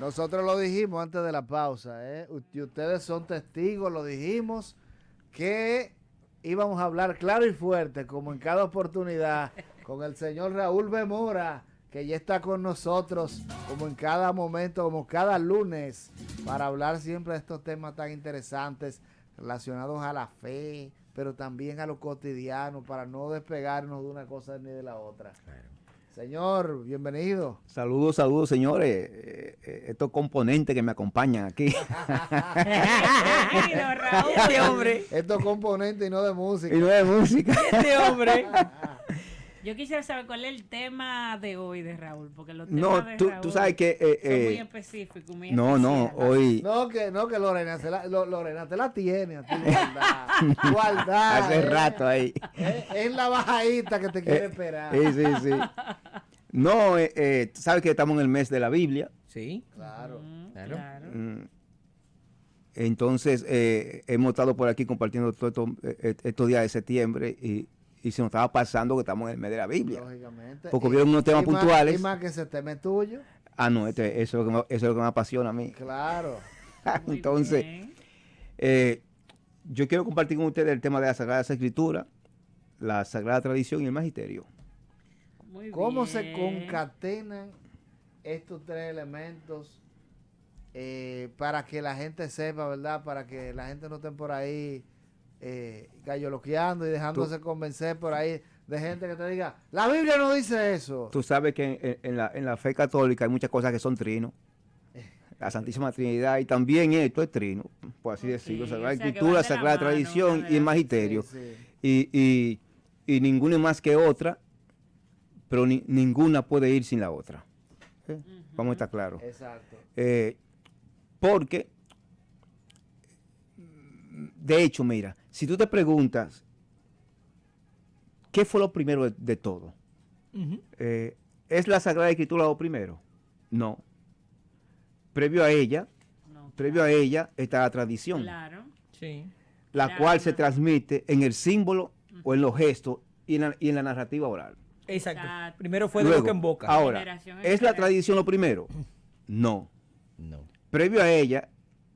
Nosotros lo dijimos antes de la pausa, y ustedes son testigos, lo dijimos, que íbamos a hablar claro y fuerte, como en cada oportunidad, con el señor Raúl B. Mora, que ya está con nosotros, como en cada momento, como cada lunes, para hablar siempre de estos temas tan interesantes relacionados a la fe, pero también a lo cotidiano, para no despegarnos de una cosa ni de la otra. Claro. Señor, bienvenido. Saludos, saludos, señores. Estos componentes que me acompañan aquí. Este hombre. Estos componentes y no de música. Y no de música. Este hombre. Yo quisiera saber cuál es el tema de hoy de Raúl, porque los temas de Raúl tú sabes que son muy específicos, muy hoy. No, que Lorena, Lorena te la tiene a ti, guardada. Hace rato ahí. Es la bajadita que te quiere esperar. Sí. No, tú sabes que estamos en el mes de la Biblia. Sí. Claro. Entonces, hemos estado por aquí compartiendo todos estos días de septiembre y se nos estaba pasando que estamos en el mes de la Biblia. Lógicamente. Porque vieron unos temas puntuales. Y más que ese tema es tuyo. No, eso es lo que me apasiona a mí. Claro. Entonces, yo quiero compartir con ustedes el tema de la Sagrada Escritura, la Sagrada Tradición y el Magisterio. ¿Cómo se concatenan estos tres elementos para que la gente sepa, ¿verdad? Para que la gente no esté por ahí galloloqueando y dejándose convencer por ahí de gente que te diga, la Biblia no dice eso. Tú sabes que en la fe católica hay muchas cosas que son trinos. La Santísima Trinidad y también esto es trino, por así decirlo, Sagrada Escritura, Sagrada Tradición y el Magisterio. Sí. Y ninguna es más que otra, pero ninguna puede ir sin la otra. Vamos a estar claros. Exacto. Porque, de hecho, mira, si tú te preguntas, ¿qué fue lo primero de todo? ¿Es la Sagrada Escritura lo primero? No. Previo a ella está la tradición. Claro. Sí. La cual se transmite en el símbolo o en los gestos y en la narrativa oral. Exacto. Primero fue de boca en boca. Ahora, ¿es la tradición lo primero? No. Previo a ella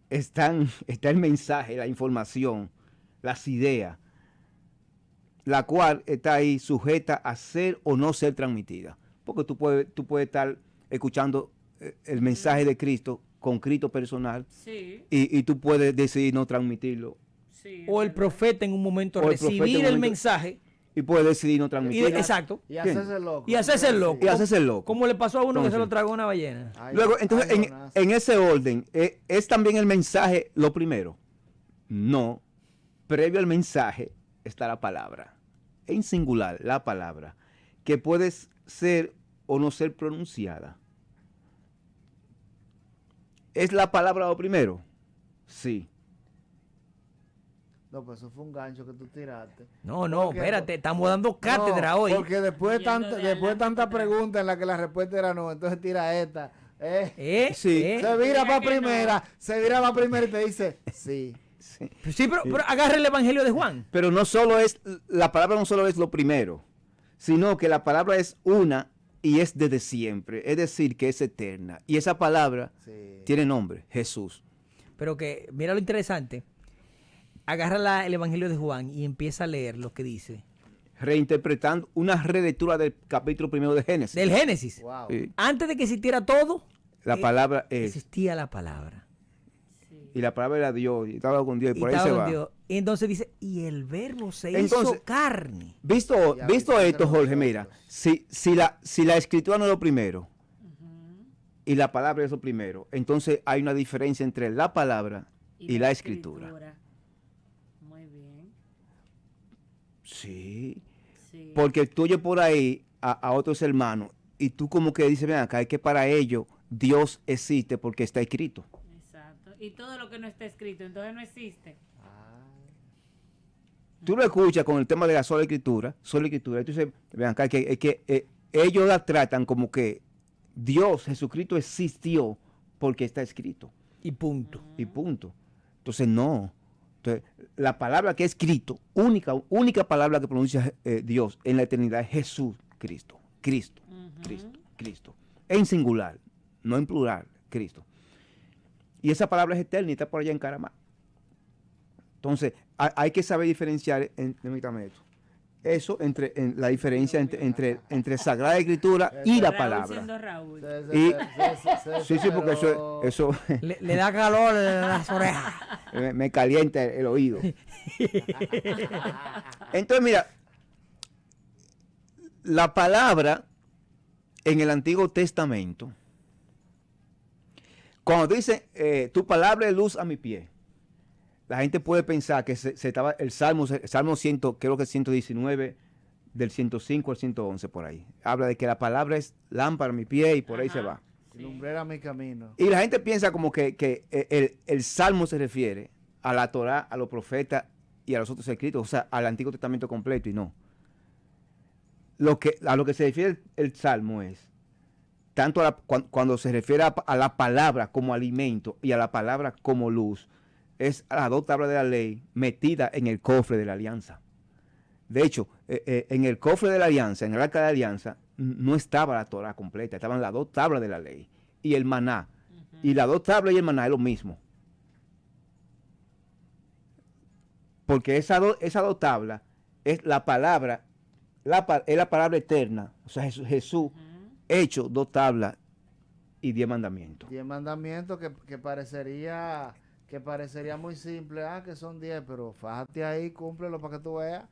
está el mensaje, la información, las ideas, la cual está ahí sujeta a ser o no ser transmitida. Porque tú puedes estar escuchando el mensaje de Cristo con Cristo personal y tú puedes decidir no transmitirlo. O el profeta en un momento recibir el mensaje y puede decidir no transmitirlo. Exacto. Y hacerse loco. Y hacerse el loco. Como le pasó a uno que se lo tragó una ballena. Luego, entonces, en ese orden, ¿es también el mensaje lo primero? No. Previo al mensaje está la palabra. En singular, la palabra, que puede ser o no ser pronunciada. ¿Es la palabra lo primero? Sí. No, pues eso fue un gancho que tú tiraste. No, espérate, estamos dando cátedra hoy. Porque después de tanta pregunta en la que la respuesta era no, entonces tira esta. Se vira para primera y te dice sí. Sí, pero agarra el Evangelio de Juan. Pero la palabra no solo es lo primero, sino que la palabra es una y es desde siempre, es decir, que es eterna. Y esa palabra tiene nombre, Jesús. Pero que, mira lo interesante, agarra el Evangelio de Juan y empieza a leer lo que dice. Reinterpretando una relectura del capítulo primero de Génesis. Del Génesis. Wow. Antes de que existiera todo, la palabra existía la palabra. Y la palabra era Dios, y estaba con Dios, y por ahí se va. Dios. Y entonces dice, y el verbo se hizo carne. Visto esto, Jorge, mira, si la escritura no es lo primero, y la palabra es lo primero, entonces hay una diferencia entre la palabra y la escritura. Muy bien. Sí. Porque tú oyes por ahí a otros hermanos, y tú como que dices, ven acá, es que para ellos Dios existe porque está escrito. Y todo lo que no está escrito, entonces no existe. Tú lo escuchas con el tema de la sola escritura, y tú dices, vean acá, que ellos la tratan como que Dios, Jesucristo existió porque está escrito. Y punto. Y punto. Entonces no. Entonces, la palabra que es escrito, única palabra que pronuncia Dios en la eternidad es Jesús Cristo. Cristo. En singular, no en plural, Cristo. Y esa palabra es eterna y está por allá en Caramá. Entonces, hay que saber diferenciar, permítame esto, eso en la diferencia entre Sagrada Escritura y la Raúl palabra. siendo Raúl. Sí, porque eso Le da calor en las orejas. me calienta el oído. Entonces, mira, la palabra en el Antiguo Testamento, cuando dice tu palabra es luz a mi pie, la gente puede pensar que se estaba el Salmo 100, creo que 119, del 105 al 111 por ahí. Habla de que la palabra es lámpara a mi pie y por ahí se va. Sí. Lumbrera mi camino. Y la gente piensa como que el Salmo se refiere a la Torá, a los profetas y a los otros escritos, o sea, al Antiguo Testamento completo, y no. A lo que se refiere el Salmo es, tanto cuando se refiere a la palabra como alimento y a la palabra como luz, es a las 2 tablas de la ley metidas en el cofre de la alianza. De hecho, en el cofre de la alianza, en el arca de la alianza, no estaba la Torah completa, estaban las 2 tablas de la ley y el maná. Y las 2 tablas y el maná es lo mismo. Porque esas dos tablas es la palabra, es la palabra eterna. O sea, Jesús hecho 2 tablas y 10 mandamientos. 10 mandamientos que parecería muy simple, que son 10, pero fájate ahí, cúmplelo para que tú veas.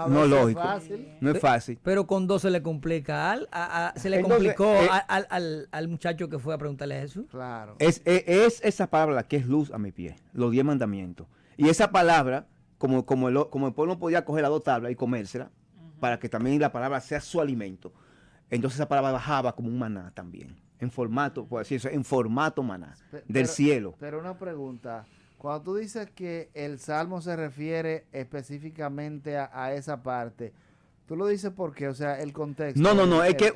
No lógico. Fácil. No es fácil. Pero con 2 se le complica. Se le Entonces, complicó al muchacho que fue a preguntarle a Jesús. Claro. Es esa palabra la que es luz a mi pie, los 10 mandamientos. Y esa palabra, como el pueblo no podía coger las 2 tablas y comérsela, para que también la palabra sea su alimento, entonces esa palabra bajaba como un maná también, en formato, por así decirlo, en formato maná, del cielo. Pero una pregunta, cuando tú dices que el Salmo se refiere específicamente a esa parte, ¿tú lo dices por qué? O sea, el contexto. No, es que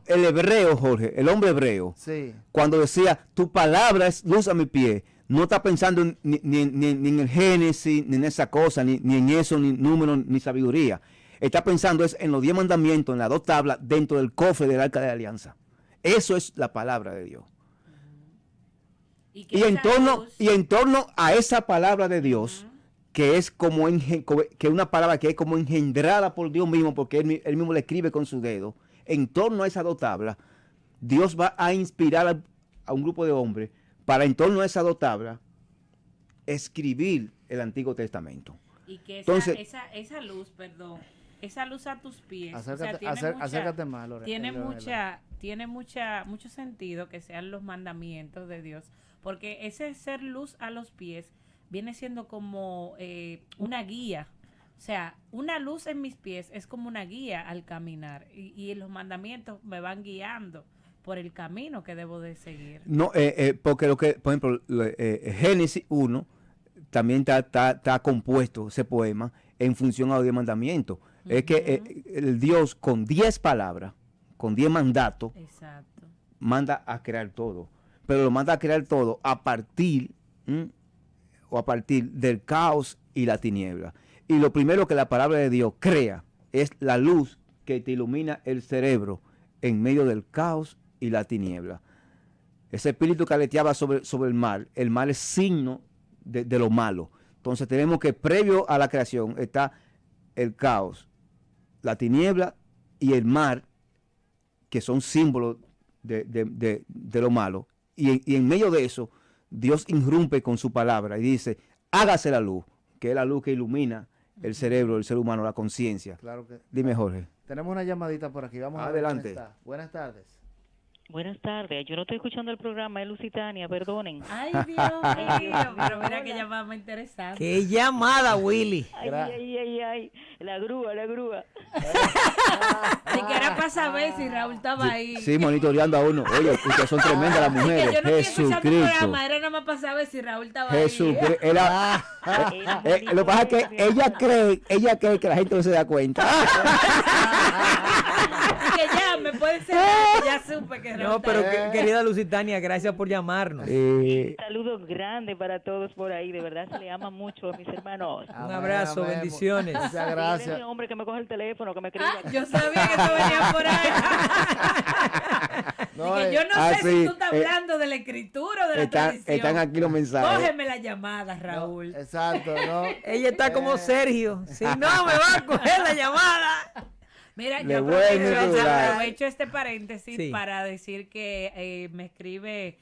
el hebreo, Jorge, el hombre hebreo, sí, cuando decía, tu palabra es luz a mi pie, no está pensando ni en el Génesis, ni en esa cosa, ni en eso, ni número, ni sabiduría. Está pensando es en los 10 mandamientos, en las 2 tablas, dentro del cofre del arca de la alianza. Eso es la palabra de Dios. Y en torno a esa palabra de Dios, que es que una palabra que es como engendrada por Dios mismo, porque él mismo le escribe con su dedo, en torno a esas 2 tablas, Dios va a inspirar a un grupo de hombres para en torno a esas 2 tablas escribir el Antiguo Testamento. Y que Entonces, esa luz, esa luz a tus pies, acércate más, Lorena. Tiene mucho sentido que sean los mandamientos de Dios, porque ese ser luz a los pies viene siendo como una guía. O sea, una luz en mis pies es como una guía al caminar, y los mandamientos me van guiando por el camino que debo de seguir. No, porque por ejemplo, Génesis 1 también está compuesto ese poema en función a los 10 mandamientos. Es que el Dios con 10 palabras, con 10 mandatos, exacto, manda a crear todo. Pero lo manda a crear todo a partir del caos y la tiniebla. Y lo primero que la palabra de Dios crea es la luz que te ilumina el cerebro en medio del caos y la tiniebla. Ese espíritu que aleteaba sobre el mal es signo de lo malo. Entonces tenemos que previo a la creación está el caos, la tiniebla y el mar, que son símbolos de lo malo. Y en medio de eso, Dios irrumpe con su palabra y dice, hágase la luz, que es la luz que ilumina el cerebro del ser humano, la conciencia. Claro que. Dime, Jorge. Tenemos una llamadita por aquí. Vamos adelante. A ver quién está. Buenas tardes. Buenas tardes, yo no estoy escuchando el programa, es Lusitania, perdonen. Ay, Dios mío, pero mira que llamada más interesante. ¡Qué llamada, Willy! Ay, la grúa. Ni que era para saber si Raúl estaba ahí. Sí, monitoreando a uno. Oye, ustedes son tremendas las mujeres. Que yo no estoy escuchando el Jesucristo. programa, era nada más para saber si Raúl estaba Jesucristo. ahí. Lo que pasa es que ella cree que la gente no se da cuenta. Que ya, me puede ser, ya supe que Raúl No, pero estaba ahí. querida Lusitania, gracias por llamarnos. Saludos grandes para todos por ahí, de verdad se le ama mucho a mis hermanos. Un abrazo, Amén. bendiciones. Muchas Dile a gracias. ese hombre que me coge el teléfono, que me escriba. Yo sabía que tú venías por ahí. No, Dije, yo no ah, sé sí, si tú estás hablando de la escritura o de la tradición. están aquí los mensajes. Cógeme la llamada, Raúl. exacto, ¿no? Ella está como Sergio. Si no, me va a coger la llamada. Mira, Le yo voy a aprovecho, inaugurar. aprovecho este paréntesis Sí. para decir que me escribe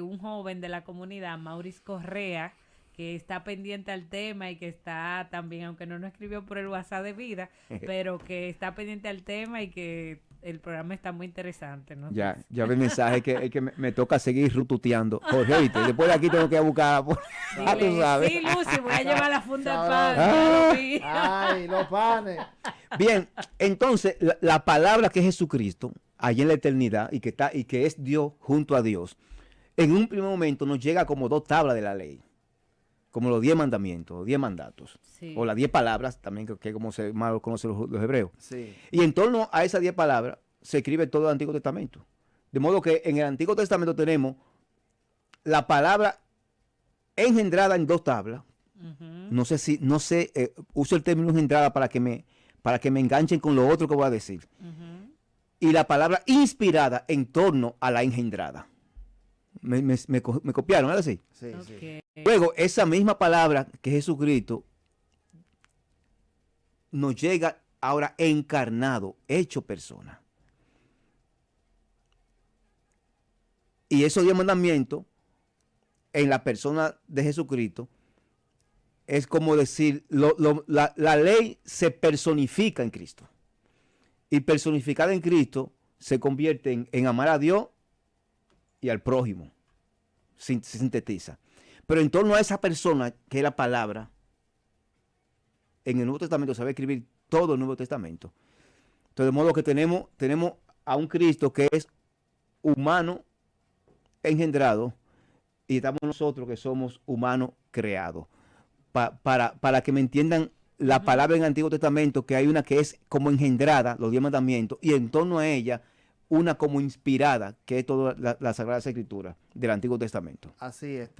un joven de la comunidad, Maurice Correa, que está pendiente al tema y que está también, aunque no nos escribió por el WhatsApp de vida, pero que está pendiente al tema y que el programa está muy interesante, ¿no? Ya ve el mensaje que me toca seguir rututeando. Jorge, ¿oíste? Después de aquí tengo que buscar. Ah, tú sabes. Sí, Lucy, voy a llevar la funda de pan. Ah. ya lo vi. Ay, los panes. Bien, entonces la palabra que es Jesucristo, allá en la eternidad, y que es Dios junto a Dios, en un primer momento nos llega como 2 tablas de la ley, como los 10 mandamientos, los 10 mandatos, Sí. o las 10 palabras, también que como se más lo conocen los hebreos. Sí. Y en torno a esas 10 palabras se escribe todo el Antiguo Testamento. De modo que en el Antiguo Testamento tenemos la palabra engendrada en 2 tablas. Ujú. No sé, uso el término engendrada para que me enganchen con lo otro que voy a decir. Ujú. Y la palabra inspirada en torno a la engendrada. Me copiaron, ¿es así? Sí, sí. Ok. Luego, esa misma palabra que Jesucristo nos llega ahora encarnado, hecho persona. Y esos 10 mandamientos en la persona de Jesucristo es como decir, la ley se personifica en Cristo. Y personificada en Cristo se convierte en amar a Dios y al prójimo. Se sintetiza. Pero en torno a esa persona, que es la palabra, en el Nuevo Testamento se va a escribir todo el Nuevo Testamento. Entonces, de modo que tenemos a un Cristo que es humano engendrado y estamos nosotros que somos humanos creados. Para que me entiendan la palabra en el Antiguo Testamento, que hay una que es como engendrada, los 10 mandamientos, y en torno a ella una como inspirada, que es toda la Sagrada Escritura del Antiguo Testamento. Así es.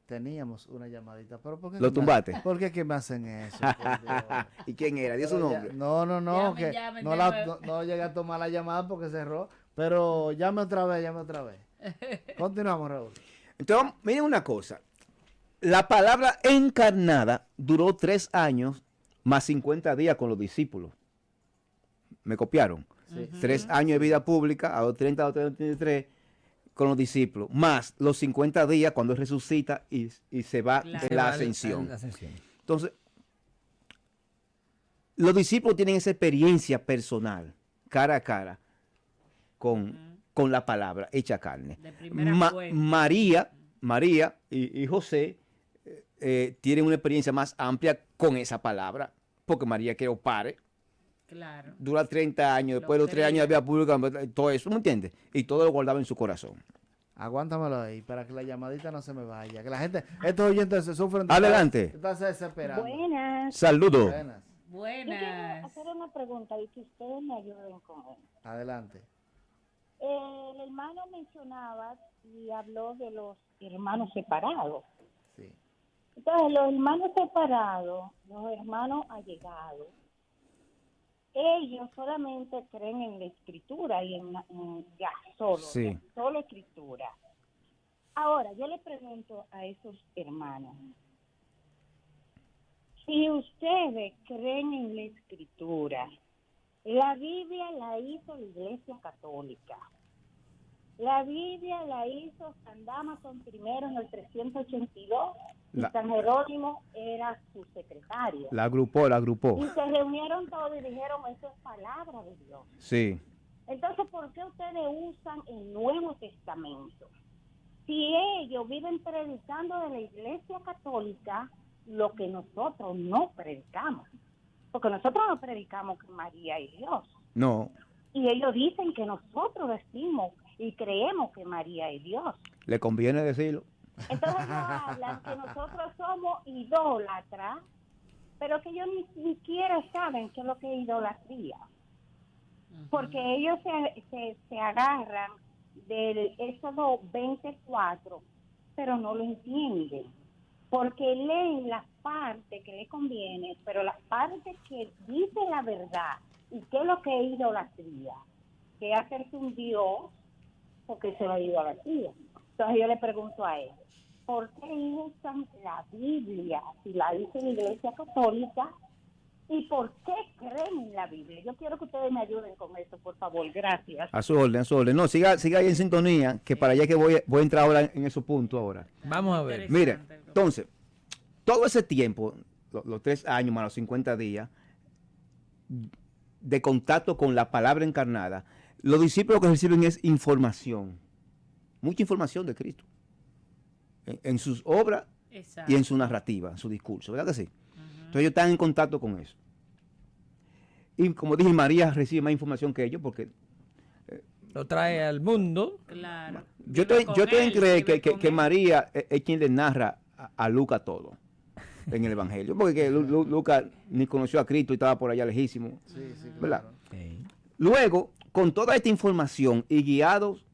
Teníamos una llamadita, pero ¿por qué ¿Lo que tumbaste? ¿Por qué que me hacen eso? Por Dios. ¿Y quién era? ¿Dio su Pero ya- nombre? No, Llamen, que llamen no, de la, nuevo. no llegué a tomar la llamada porque cerró. Pero llame otra vez. Continuamos, Raúl. Entonces, miren una cosa. La palabra encarnada duró 3 años más 50 días con los discípulos. ¿Me copiaron? Sí. 3 años de vida pública, a los 30, a los 33, con los discípulos, más los 50 días cuando él resucita y se va Claro. en la ascensión. La ascensión. Entonces, los discípulos tienen esa experiencia personal, cara a cara, con la palabra hecha carne. De primera fuente. María y José tienen una experiencia más amplia con esa palabra, porque María quedó pare, Claro. dura 30 años, después de los 3 años de vida pública, todo eso, ¿me entiendes? Y todo lo guardaba en su corazón. Aguántamelo ahí para que la llamadita no se me vaya. Que la gente, estos oyentes se sufren. de Adelante. Estás desesperando. Buenas. Saludos. Buenas. Yo quiero Buenas. hacer una pregunta y que ustedes me ayuden con él. Adelante. El hermano mencionaba y habló de los hermanos separados. Sí. Entonces, los hermanos separados, los hermanos allegados, ellos solamente creen en la escritura y en ya solo, Sí. en solo escritura. Ahora, yo le pregunto a esos hermanos, si ustedes creen en la escritura, la Biblia la hizo la Iglesia Católica. La Biblia la hizo San Damaso primero en el 382 y San Jerónimo era su secretario. La agrupó. Y se reunieron todos y dijeron, eso es palabra de Dios. Sí. Entonces, ¿por qué ustedes usan el Nuevo Testamento? Si ellos viven predicando de la Iglesia Católica lo que nosotros no predicamos. Porque nosotros no predicamos que María es Dios. No. Y ellos dicen que nosotros decimos y creemos que María es Dios. Le conviene decirlo. Entonces ellos hablan que nosotros somos idólatras, pero que ellos ni siquiera saben qué es lo que es idolatría. Porque ellos se agarran del Éxodo 24, pero no lo entienden. Porque leen las partes que les conviene, pero las partes que dicen la verdad. ¿Y qué es lo que es idolatría? Que es hacerse un Dios porque se lo ha ido a la tía. Entonces yo le pregunto a él, ¿por qué usan la Biblia si la dice la Iglesia Católica? ¿Y por qué creen en la Biblia? Yo quiero que ustedes me ayuden con eso, por favor. Gracias. A su orden, a su orden. No, siga ahí en sintonía, que para allá que voy a entrar ahora en esos puntos ahora. Vamos a ver. Mire, entonces, todo ese tiempo, los 3 años más los 50 días de contacto con la palabra encarnada, los discípulos que reciben es información, mucha información de Cristo, en sus obras y en su narrativa, en su discurso, ¿verdad que sí? Entonces ellos están en contacto con eso. Y como dije, María recibe más información que ellos porque lo trae al mundo. Claro. yo estoy en creer que María es quien le narra a Lucas todo en el Evangelio, porque Lucas ni conoció a Cristo y estaba por allá lejísimo, ¿verdad? Claro. Sí. Luego, con toda esta información y guiados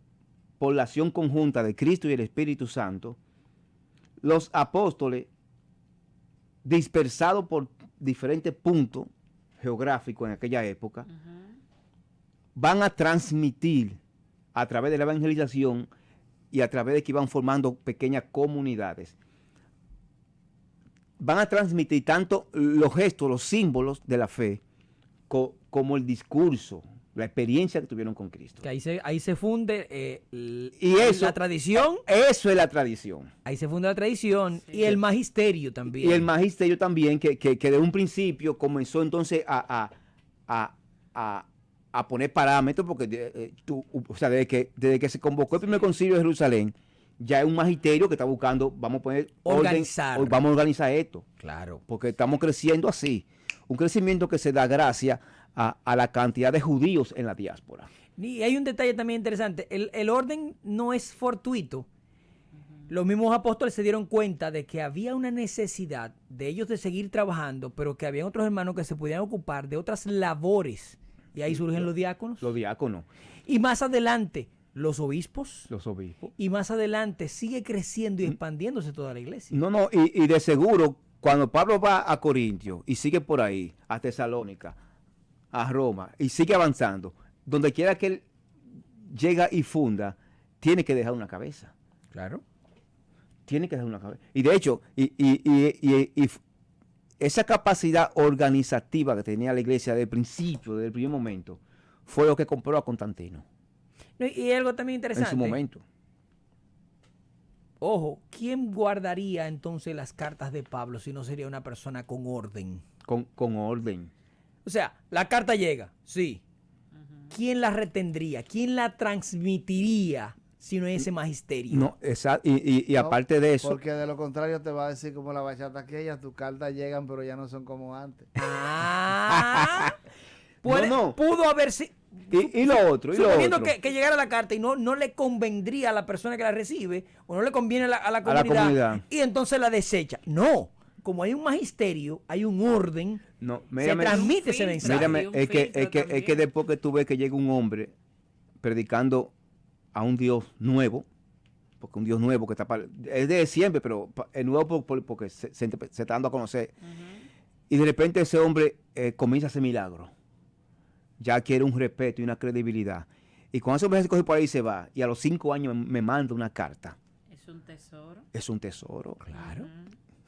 por la acción conjunta de Cristo y el Espíritu Santo, los apóstoles, dispersados por diferentes puntos geográficos en aquella época, van a transmitir a través de la evangelización y a través de que iban formando pequeñas comunidades. Van a transmitir tanto los gestos, los símbolos de la fe, como el discurso, la experiencia que tuvieron con Cristo. Que ahí se funde Y eso, la tradición. Eso es la tradición. Ahí se funde la tradición y el magisterio también. Y el magisterio también, que de un principio comenzó entonces a poner parámetros, porque desde que se convocó el primer concilio de Jerusalén, ya es un magisterio que está buscando, vamos a poner Organizar. orden, vamos a organizar esto. Claro. Porque estamos creciendo así. Un crecimiento que se da gracias a la cantidad de judíos en la diáspora. Y hay un detalle también interesante. El orden no es fortuito. Los mismos apóstoles se dieron cuenta de que había una necesidad de ellos de seguir trabajando, pero que había otros hermanos que se podían ocupar de otras labores. Y ahí surgen los diáconos. Los diáconos. Y más adelante, los obispos. Los obispos. Y más adelante sigue creciendo y expandiéndose toda la iglesia. No, y de seguro, cuando Pablo va a Corintio y sigue por ahí, a Tesalónica, a Roma, y sigue avanzando, donde quiera que él llega y funda, tiene que dejar una cabeza. Claro. Tiene que dejar una cabeza. Y de hecho, esa capacidad organizativa que tenía la iglesia desde el principio, desde el primer momento, fue lo que compró a Constantino. No, y algo también interesante. En su momento. Ojo, ¿quién guardaría entonces las cartas de Pablo si no sería una persona con orden? Con orden. O sea, la carta llega, sí. ¿Quién la retendría? ¿Quién la transmitiría si no es ese magisterio? No, exacto. Y aparte de eso. Porque de lo contrario te va a decir como la bachata aquella, tus cartas llegan pero ya no son como antes. Ah, No. Pudo haber sido. Y lo otro. Suponiendo que llegara la carta y no le convendría a la persona que la recibe, o no le conviene a la comunidad, y entonces la desecha. No, como hay un magisterio, hay un orden, No, se transmite ese mensaje. Mírame, es que después que tú ves que llega un hombre predicando a un Dios nuevo, porque un Dios nuevo que está es de siempre, pero es nuevo porque se está dando a conocer, y de repente ese hombre comienza a hacer milagros. Ya quiere un respeto y una credibilidad. Y cuando ese hombre se coge por ahí y se va, y a los 5 años me manda una carta. Es un tesoro. Es un tesoro, claro.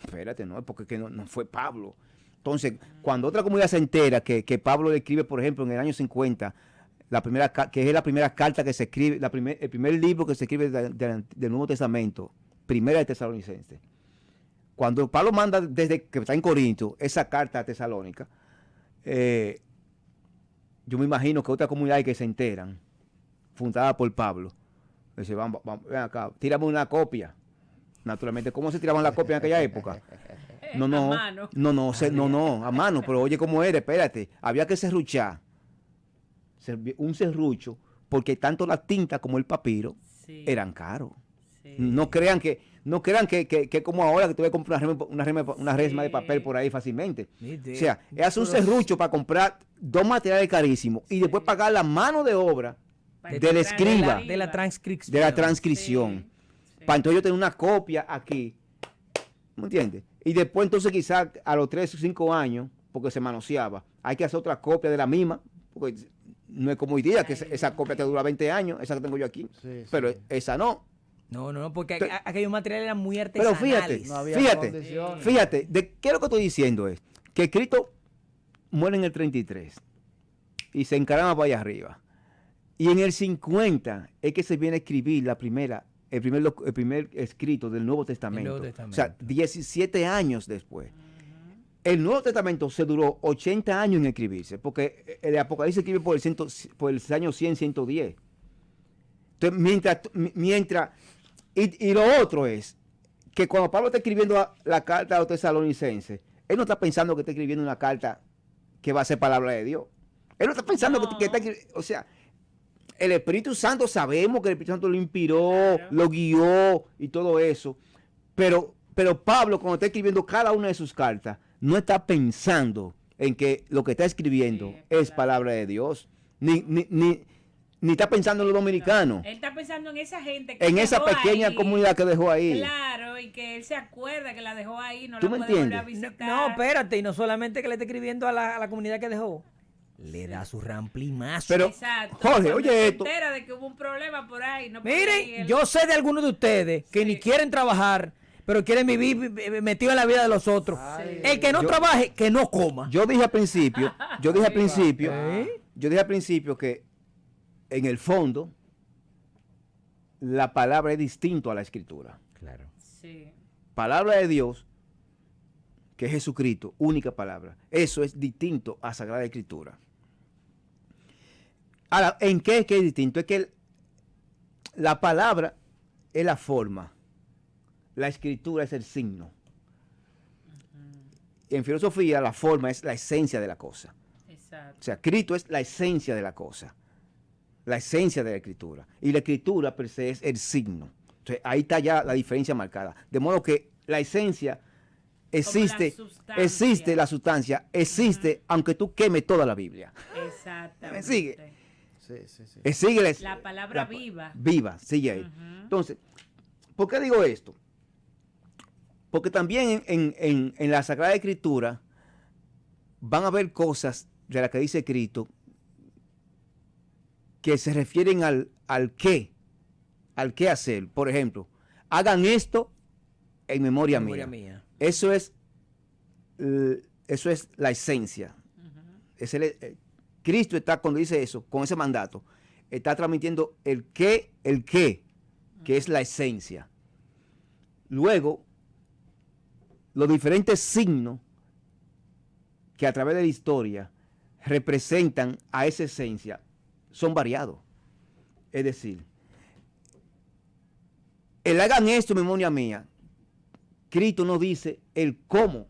Espérate, no, porque que no fue Pablo. Entonces, cuando otra comunidad se entera que Pablo le escribe, por ejemplo, en el año 50, que es la primera carta que se escribe, el primer libro que se escribe del Nuevo Testamento, Primera de Tesalonicenses. Cuando Pablo manda desde que está en Corinto esa carta a Tesalónica, yo me imagino que otra comunidad que se enteran, fundada por Pablo, dice, vamos, ven acá, tírame una copia. Naturalmente, ¿cómo se tiraban la copia en aquella época? No, A mano. No, a mano, pero oye cómo era, espérate, había que serruchar, un serrucho, porque tanto la tinta como el papiro eran caros. Sí. No crean que como ahora que tú vas a comprar una resma de papel por ahí fácilmente. O sea, es hacer un serrucho para comprar 2 materiales carísimos y después pagar la mano de obra del escriba, de la transcripción. de la transcripción. Sí. Para entonces yo tener una copia aquí. ¿Me entiendes? Y después entonces quizás a los 3 o 5 años, porque se manoseaba, hay que hacer otra copia de la misma, porque no es como hoy día, que esa copia te dura 20 años, esa que tengo yo aquí, Sí, pero sí. esa no. No, porque Te- aquellos materiales eran muy Pero artesanales. No había fíjate, condiciones. fíjate, ¿qué es lo que estoy diciendo? Es que Cristo muere en el 33 y se encarama para allá arriba. Y en el 50 es que se viene a escribir el primer escrito del Nuevo Testamento. Testamento. O sea, 17 años después. El Nuevo Testamento se duró 80 años en escribirse, porque el Apocalipsis se escribe por el año 100, 110. Entonces, y lo otro es que cuando Pablo está escribiendo la carta a los tesalonicenses, él no está pensando que está escribiendo una carta que va a ser palabra de Dios. Él no está pensando que está escribiendo, o sea, el Espíritu Santo, sabemos que el Espíritu Santo lo inspiró, Claro. lo guió y todo eso, pero Pablo, cuando está escribiendo cada una de sus cartas, no está pensando en que lo que está escribiendo Sí, es palabra de Dios, ni está pensando en los dominicanos, Él está pensando en esa gente que en esa dejó pequeña ahí. comunidad que dejó ahí. Claro, y que él se acuerda que la dejó ahí, no ¿Tú la me puede volver a entiendes? visitar. No, espérate, y no solamente que le esté escribiendo a la comunidad que dejó, le da su ramplimazo. Pero, Exacto. Jorge, Cuando oye se esto. entera de que hubo un problema por ahí, no puede ir Miren, él. yo sé de algunos de ustedes que Sí. ni quieren trabajar, pero quieren vivir metidos en la vida de los otros. Ay. El que no Yo- trabaje, que no coma. Yo dije al principio, ¿Eh? que en el fondo la palabra es distinto a la escritura. Claro. Sí. Palabra de Dios, que es Jesucristo, única palabra. Eso es distinto a Sagrada Escritura. Ahora, ¿en qué es que es distinto? Es que la palabra es la forma, la escritura es el signo. En filosofía, la forma es la esencia de la cosa. Exacto. O sea, Cristo es la esencia de la cosa, la esencia de la escritura. Y la escritura per se es el signo. Entonces, ahí está ya la diferencia marcada. De modo que la esencia existe, sustancia. existe la sustancia, existe aunque tú quemes toda la Biblia. Exactamente. ¿Me sigue? Sí. Sigue La palabra viva. Viva, sigue ahí. Ujú. Entonces, ¿por qué digo esto? Porque también en la Sagrada Escritura van a haber cosas de las que dice Cristo que se refieren al qué hacer. Por ejemplo, hagan esto en memoria mía. Eso es la esencia. Cristo está, cuando dice eso, con ese mandato, está transmitiendo el qué, que es la esencia. Luego, los diferentes signos que a través de la historia representan a esa esencia son variados. Es decir, el hagan esto en memoria mía, Cristo no dice el cómo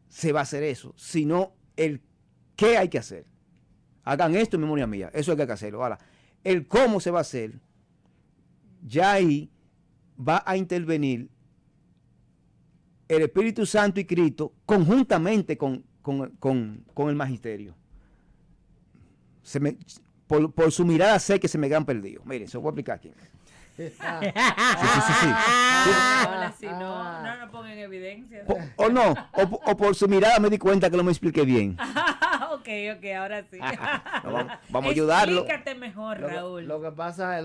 se va a hacer eso, sino el qué hay que hacer. Hagan esto en memoria mía, eso hay que hacerlo. Ahora, el cómo se va a hacer, ya ahí va a intervenir el Espíritu Santo y Cristo conjuntamente con el magisterio. Por su mirada sé que se me han perdido. Miren, se lo voy a explicar aquí. Sí. Hola, si no nos pongan evidencia. O por su mirada me di cuenta que no me expliqué bien. ok, ahora sí. No, vamos a ayudarlo. Explícate mejor, Raúl. Lo que pasa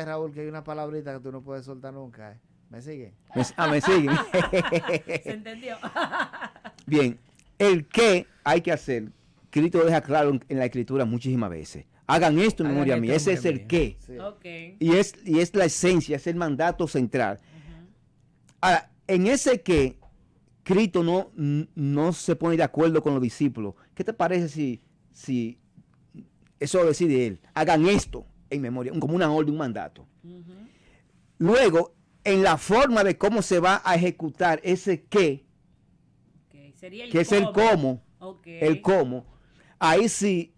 es, Raúl, que hay una palabrita que tú no puedes soltar nunca. ¿Me sigue? Me siguen. ¿Se entendió? Bien, el qué hay que hacer, Cristo lo deja claro en la Escritura muchísimas veces. Hagan esto en Hagan memoria esto mía. en Ese es memoria el qué. Sí. Ok. Y es la esencia, es el mandato central. Ahora, en ese que Cristo no se pone de acuerdo con los discípulos. ¿Qué te parece si eso lo decide él? Hagan esto en memoria, como una orden, un mandato. Luego, en la forma de cómo se va a ejecutar ese qué, Okay. Sería el que es el cómo, Ok. el cómo, ahí sí,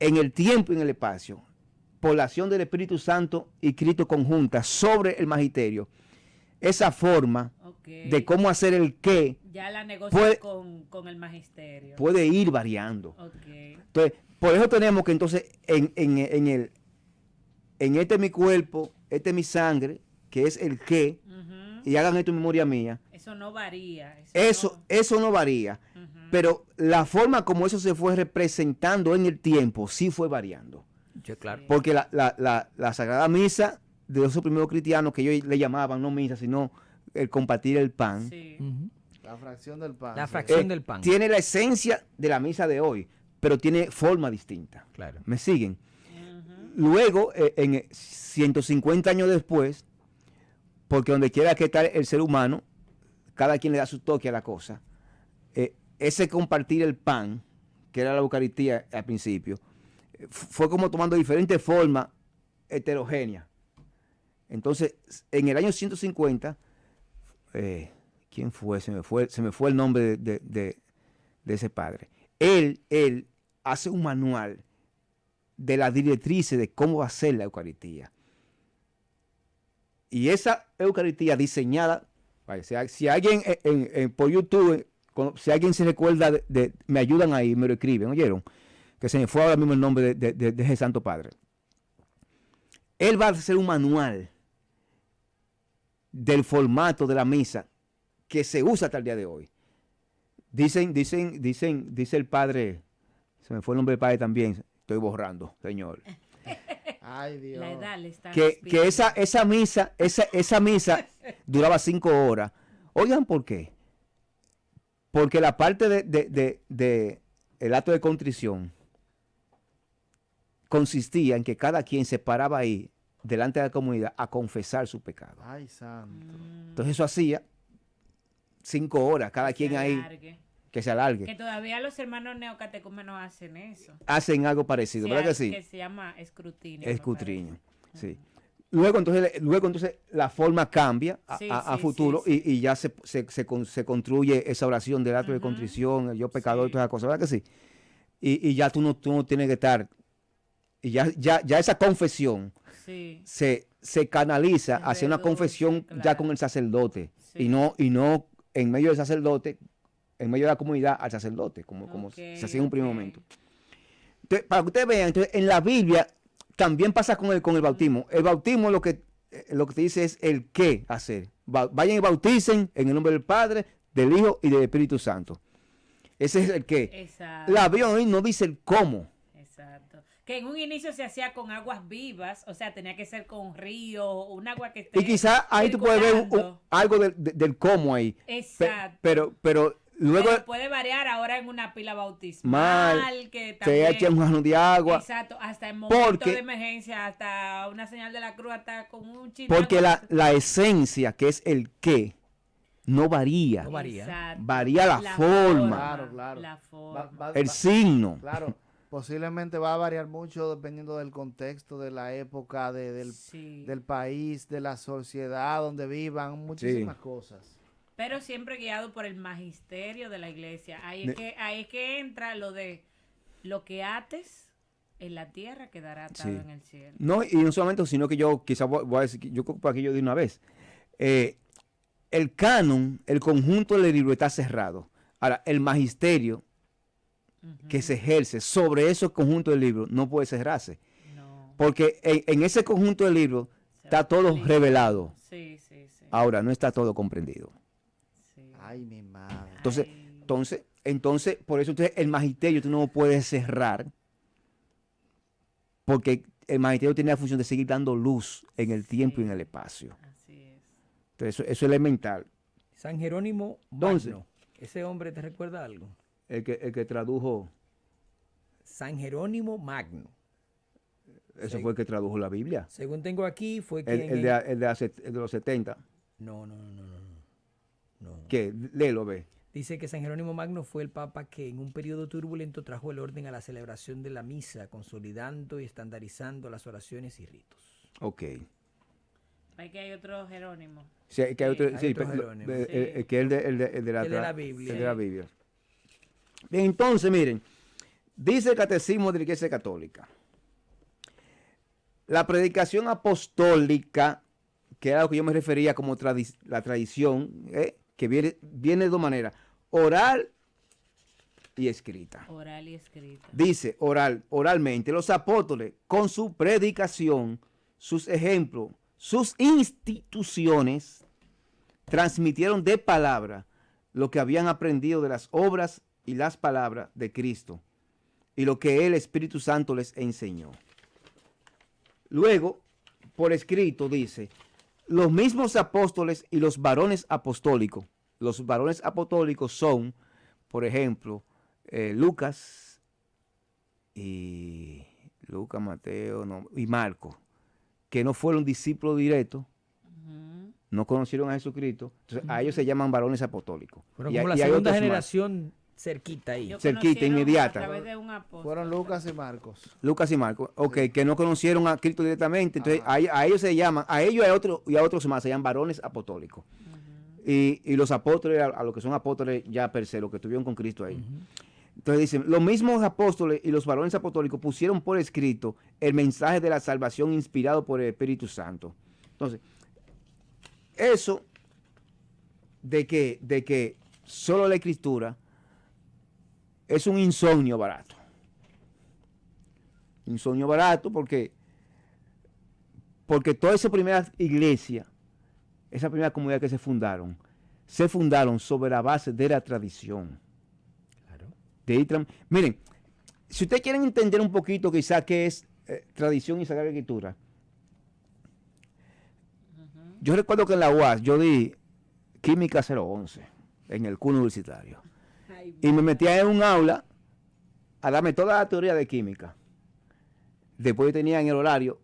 en el tiempo y en el espacio, por la acción del Espíritu Santo y Cristo conjunta sobre el magisterio, esa forma Ok. de cómo hacer el qué Ya la negocia puede- con el magisterio. puede ir variando. Ok. Entonces, por eso tenemos que entonces en este es mi cuerpo, este es mi sangre, que es el qué, Ujú. y hagan esto en memoria mía. Eso no varía. Eso no varía, Ujú. pero la forma como eso se fue representando en el tiempo sí fue variando. Claro. Porque la Sagrada Misa de esos primeros cristianos, que ellos le llamaban no misa, sino el compartir el pan, Sí. La fracción del pan. La sí. fracción del pan. tiene la esencia de la misa de hoy, pero tiene forma distinta. Claro. ¿Me siguen? Luego, en 150 años después, porque donde quiera que esté el ser humano, cada quien le da su toque a la cosa, ese compartir el pan, que era la Eucaristía al principio, fue como tomando diferentes formas heterogéneas. Entonces, en el año 150, ¿quién fue? Se me fue el nombre de ese padre. Él hace un manual de las directrices de cómo va a ser la Eucaristía. Y esa Eucaristía diseñada, si alguien por YouTube, si alguien se recuerda, me ayudan ahí, me lo escriben, ¿oyeron? Que se me fue ahora mismo el nombre de ese Santo Padre. Él va a hacer un manual del formato de la misa que se usa hasta el día de hoy. Dice el padre, se me fue el nombre del padre también, estoy borrando, señor. Ay, Dios. La edad le está Que despidiendo. esa misa duraba 5 horas. Oigan, ¿por qué? Porque la parte de el acto de contrición consistía en que cada quien se paraba ahí delante de la comunidad a confesar su pecado. Ay, santo. Entonces eso hacía 5 horas, cada Que quien se ahí alargue. que se alargue. Que todavía los hermanos neocatecúmenos hacen eso. Hacen algo parecido, ¿verdad que sí? Que se llama escrutinio. me Escudriño, parece. sí. Luego entonces la forma cambia Sí, a sí, futuro sí, y ya se construye esa oración del acto de contrición, el yo pecador, Sí. todas esas cosas, ¿verdad que sí? Y ya tú no tienes que estar, y ya esa confesión Sí. se canaliza Se hacia una reduce, confesión ya claro. con el sacerdote Sí. y no en medio del sacerdote, en medio de la comunidad al sacerdote, como Ok, se hacía en un primer ok. momento. Entonces, para que ustedes vean, entonces, en la Biblia también pasa con el bautismo. El bautismo lo que te dice es el qué hacer. Vayan y bauticen en el nombre del Padre, del Hijo y del Espíritu Santo. Ese es el qué. Exacto. La Biblia no dice el cómo. Exacto. Que en un inicio se hacía con aguas vivas, o sea, tenía que ser con río, un agua que esté Y quizás ahí tú puedes ver circulando. algo del cómo ahí. Exacto. Pero luego Pero puede variar ahora en una pila bautismal, mal, que te también, echan un jarrón de agua. exacto, hasta en momentos Porque- de emergencia, hasta una señal de la cruz, hasta con un chino. Porque la esencia, que es el qué, no varía. No varía. Exacto. Varía la forma. Claro, claro. La forma. El signo. Claro, posiblemente va a variar mucho dependiendo del contexto, de la época, Sí. del país, de la sociedad donde vivan, muchísimas cosas. Pero siempre guiado por el magisterio de la iglesia. Ahí es que entra lo de lo que ates en la tierra quedará atado Sí. en el cielo. No, y no solamente, sino que yo quizás voy a decir, yo creo que aquí yo de una vez. El canon, el conjunto del libro está cerrado. Ahora, el magisterio que se ejerce sobre ese conjunto del libro no puede cerrarse. No. Porque en ese conjunto del libro Se está todo aplica. revelado. Sí, sí, sí. Ahora, no está todo comprendido. Sí. Ay, mi madre. Entonces, por eso el magisterio tú no lo puedes cerrar, porque el magisterio tiene la función de seguir dando luz en el tiempo y en el espacio. Así es. Entonces, eso es elemental. San Jerónimo Entonces- Magno. ¿Ese hombre te recuerda algo? El que tradujo, San Jerónimo Magno. ese Sí. fue el que tradujo la Biblia. Según tengo aquí, fue El, quien... el de los 70. No. ¿Qué? Léelo, ve. Dice que San Jerónimo Magno fue el papa que en un periodo turbulento trajo el orden a la celebración de la misa, consolidando y estandarizando las oraciones y ritos. Ok. Hay que hay otro Jerónimo. Sí, que hay otro, Hay sí, otro pero- Jerónimo, que es el de la, El de la Biblia. el de la Biblia. Bien, entonces, miren, dice el Catecismo de la Iglesia Católica. La predicación apostólica, que era a lo que yo me refería como la tradición, que viene de dos maneras, oral y escrita. Oral y escrita. Dice oralmente, los apóstoles con su predicación, sus ejemplos, sus instituciones, transmitieron de palabra lo que habían aprendido de las obras y las palabras de Cristo y lo que el Espíritu Santo les enseñó. Luego, por escrito, dice, los mismos apóstoles y los varones apostólicos. Los varones apostólicos son, por ejemplo, Lucas, Mateo y Marcos, que no fueron discípulos directos, no conocieron a Jesucristo, entonces a ellos se llaman varones apostólicos. Fueron Y como hay- la y hay segunda otros más. generación cerquita ahí. Ellos cerquita, conocieron inmediata. A través de un apóstol. Fueron Lucas y Marcos. Lucas y Marcos, ok, que no conocieron a Cristo directamente, entonces Ajá. a ellos se llaman, a ellos y a otros más se llaman varones apostólicos. Y los apóstoles, a los que son apóstoles ya per se, los que estuvieron con Cristo ahí. Entonces dicen, los mismos apóstoles y los varones apostólicos pusieron por escrito el mensaje de la salvación inspirado por el Espíritu Santo. Entonces, eso de que solo la Escritura es un insomnio barato. Insomnio barato porque toda esa primera iglesia, esa primera comunidad que se fundaron sobre la base de la tradición. Miren, si ustedes quieren entender un poquito quizás qué es tradición y Sagrada Escritura, yo recuerdo que en la UAS yo di Química 011 en el curso universitario y me metía en un aula a darme toda la teoría de química. Después yo tenía en el horario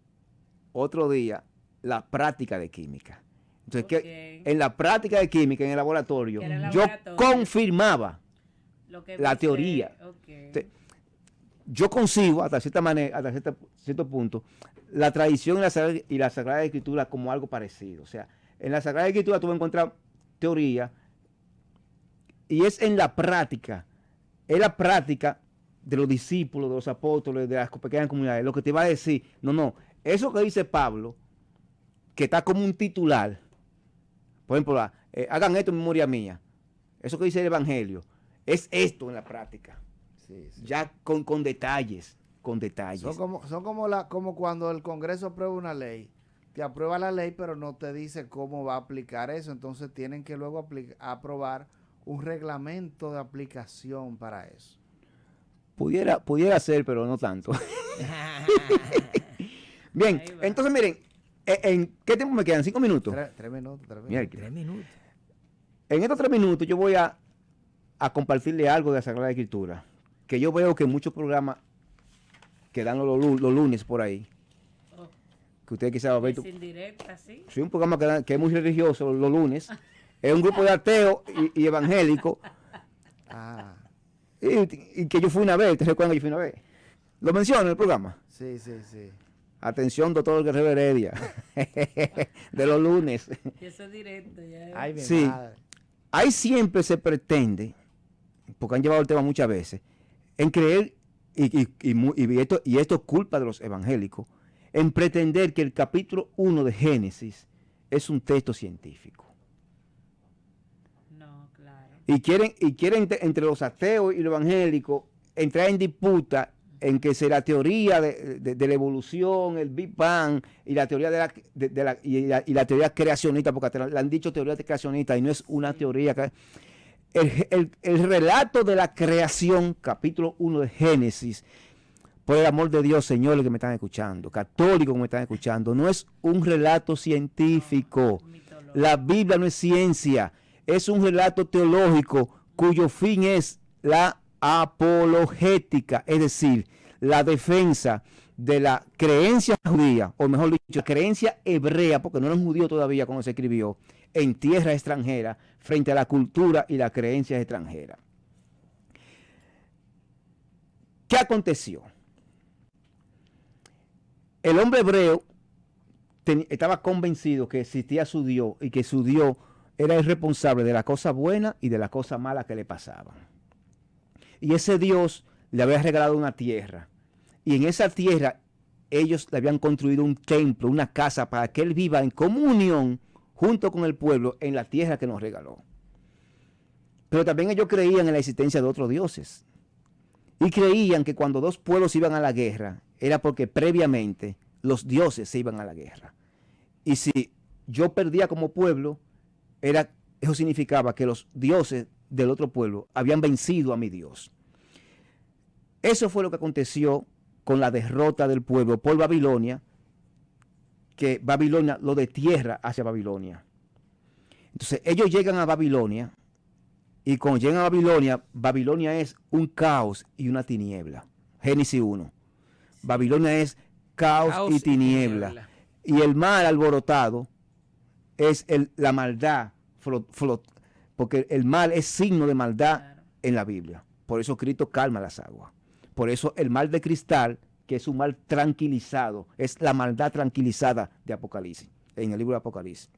otro día la práctica de química. Entonces, que en la práctica de química en el laboratorio, Era el yo laboratorio. confirmaba Lo que la dice- teoría. ok. Yo consigo hasta cierta manera, hasta cierto punto, la tradición y la Sagrada Escritura como algo parecido. O sea, en la Sagrada Escritura tú vas a encontrar teoría y es la práctica de los discípulos, de los apóstoles, de las pequeñas comunidades, lo que te va a decir, no, eso que dice Pablo, que está como un titular, por ejemplo, hagan esto en memoria mía, eso que dice el Evangelio, es esto en la práctica. Sí, sí. Ya con detalles, Son como cuando el Congreso aprueba una ley. Te aprueba la ley, pero no te dice cómo va a aplicar eso. Entonces tienen que luego aprobar un reglamento de aplicación para eso. Pudiera ser, pero no tanto. Bien, Ahí va. entonces miren, ¿en qué tiempo me quedan? 5 minutos. 3 minutos, 3 minutos. Mira, 3 minutos. en estos 3 minutos yo voy a compartirle algo de la Sagrada Escritura, que yo veo que muchos programas que dan los lunes por ahí, Oh, que ustedes quizás van a ver. es indirecta, ¿sí? Soy un programa que es muy religioso los lunes. Es un grupo de ateos y evangélicos. Ah, Y que yo fui una vez, ¿ustedes recuerdan que yo fui una vez? Lo menciono en el programa. sí. Atención, doctor Guerrero Heredia, de los lunes. Y eso es directo. Ya. Ay, mi Sí. madre. Ahí siempre se pretende, porque han llevado el tema muchas veces, en creer, y esto es culpa de los evangélicos, en pretender que el capítulo 1 de Génesis es un texto científico. No, claro. Y quieren entre los ateos y los evangélicos entrar en disputa en que si la teoría de la evolución, el Big Bang y la teoría y la teoría creacionista, porque te le han dicho teoría creacionista y no es una teoría. El relato de la creación, capítulo 1 de Génesis, por el amor de Dios, señores que me están escuchando, católicos que me están escuchando, no es un relato científico. Mitológico. La Biblia no es ciencia, es un relato teológico cuyo fin es la apologética, es decir, la defensa de la creencia judía, o mejor dicho, la creencia hebrea, porque no era un judío todavía cuando se escribió, en tierra extranjera, frente a la cultura y las creencias extranjeras. ¿Qué aconteció? El hombre hebreo estaba convencido que existía su Dios y que su Dios era el responsable de las cosas buenas y de las cosas malas que le pasaban. Y ese Dios le había regalado una tierra. Y en esa tierra ellos le habían construido un templo, una casa, para que él viva en comunión junto con el pueblo en la tierra que nos regaló. Pero también ellos creían en la existencia de otros dioses. Y creían que cuando dos pueblos iban a la guerra, era porque previamente los dioses se iban a la guerra. Y si yo perdía como pueblo, eso significaba que los dioses del otro pueblo habían vencido a mi Dios. Eso fue lo que aconteció con la derrota del pueblo por Babilonia que Babilonia lo destierra hacia Babilonia. Entonces ellos llegan a Babilonia y cuando llegan a Babilonia, Babilonia es un caos y una tiniebla. Génesis 1. Babilonia es caos y tiniebla. Y el mal alborotado es la maldad, porque el mal es signo de maldad en la Biblia. Por eso Cristo calma las aguas. Por eso el mal de cristal, que es un mal tranquilizado, es la maldad tranquilizada de Apocalipsis, en el libro de Apocalipsis.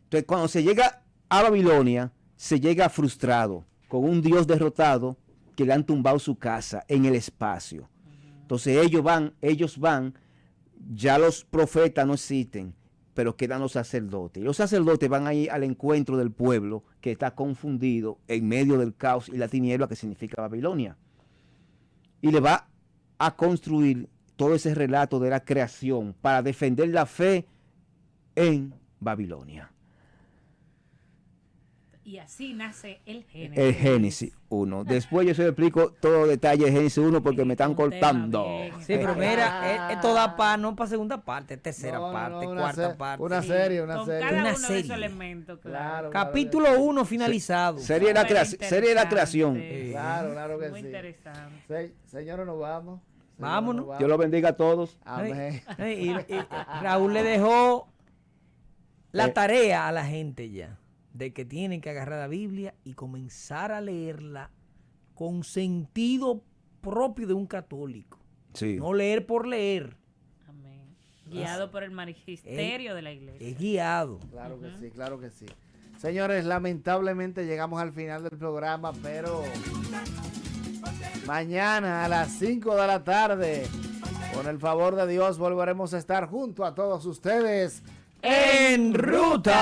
Entonces, cuando se llega a Babilonia, se llega frustrado, con un Dios derrotado que le han tumbado su casa en el espacio. Entonces ellos van, ya los profetas no existen, pero quedan los sacerdotes. Y los sacerdotes van ahí al encuentro del pueblo que está confundido en medio del caos y la tiniebla que significa Babilonia. Y le va a construir todo ese relato de la creación para defender la fe en Babilonia. Y así nace el Génesis. El Génesis 1. Después yo se lo explico todos los detalles de Génesis 1 porque me están cortando. Sí, pero mira, esto da para no para segunda parte, tercera parte, cuarta parte. Una serie. Con cada Una uno de serie. esos elementos, claro. Capítulo 1 finalizado. Serie de la creación. Claro que Muy sí. interesante. Señores, nos vamos. Vámonos. Dios lo bendiga a todos. Amén. Y Raúl le dejó la tarea a la gente ya, de que tienen que agarrar la Biblia y comenzar a leerla con sentido propio de un católico. Sí. No leer por leer. Amén. Guiado por el magisterio de la iglesia. Es guiado. Claro que sí, claro que sí. Señores, lamentablemente llegamos al final del programa, pero mañana a las 5 de la tarde, con el favor de Dios, volveremos a estar junto a todos ustedes ¡En ruta!